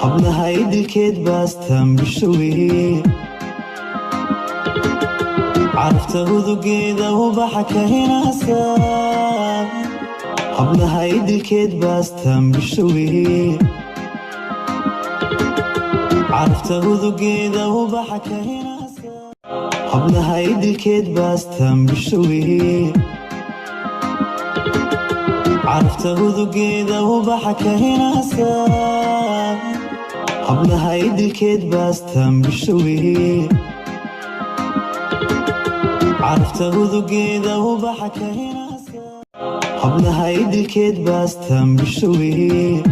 hablaha idilkeed baastaan bishuwii carafta hudugeeda ubaxa ka hinaasa hablaha idilkeed baastaan bishuwii carafta hudugeeda ubaxa ka hinaasa hablaha idilkeed baastaan bishuwii carafta hudugeeda ubaxa ka hinaasa hablaha idilkeed baastaan bishuwii carafta hudugeeda ubaxa ka hinaasa hablaha idilkeed baastaan bishuwii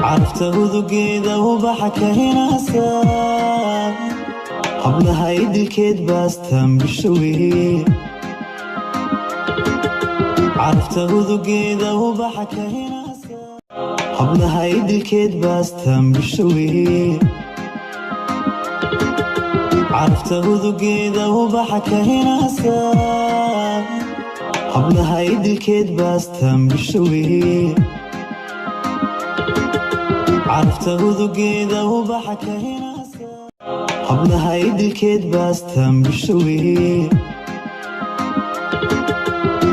carafta hudugeeda ubaxa ka hinaasa hablaha idilkeed baastaan bishuwii carafta hudugeeda ubaxa ka hinaasa hablaha idilkeed baastaan bishuwii carafta hudugeeda ubaxa ka hinaasa hablaha idilkeed baastaan bishuwii carafta hudugeeda ubaxa ka hinaasa hablaha idilkeed baastaan bishuwii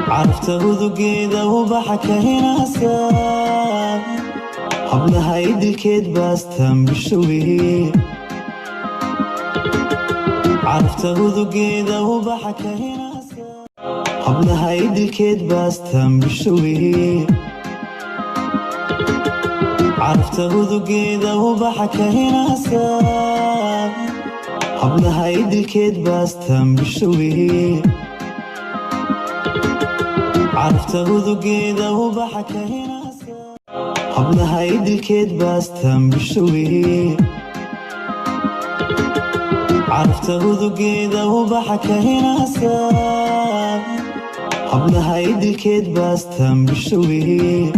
carafta hudugeeda ubaxa ka hinaasa hablaha idilkeed baastaan bishuwii carafta hudugeeda ubaxa ka hinaasa hablaha idilkeed baastaan bishuwii carafta hudugeeda ubaxa ka hinaasa hablaha idilkeed baastaan bishuwii carafta hudugeeda ubaxa ka hinaasa hablaha idilkeed baastaan bishuwii carafta hudugeeda ubaxa ka hinaasa hablaha idilkeed baastaan bishuwii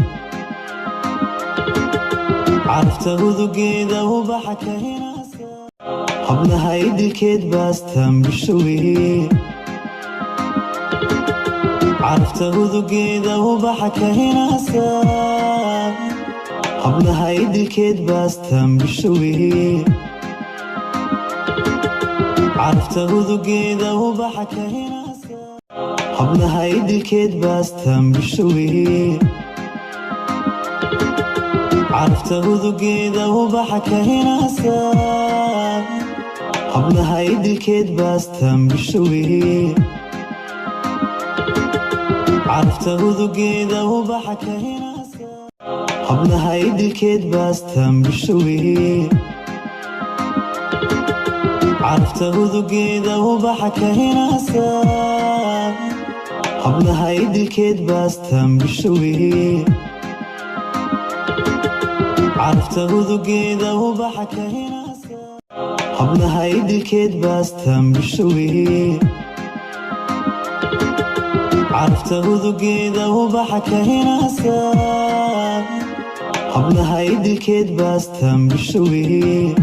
carafta hudugeeda ubaxa ka hinaasa hablaha idilkeed baastaan bishuwii carafta hudugeeda ubaxa ka hinaasa hablaha idilkeed baastaan bishuwii carafta hudugeeda ubaxa ka hinaasa hablaha idilkeed baastaan bishuwii carafta hudugeeda ubaxa ka hinaasa hablaha idilkeed baastaan bishuwii carafta hudugeeda ubaxa ka hinaasa hablaha idilkeed baastaan bishuwii carafta hudugeeda ubaxa ka hinaasa hablaha idilkeed baastaan bishuwii carafta hudugeeda ubaxa ka hinaasa hablaha idilkeed baastaan bishuwii carafta hudugeeda ubaxa ka hinaasa hablaha idilkeed baastaan bishuwii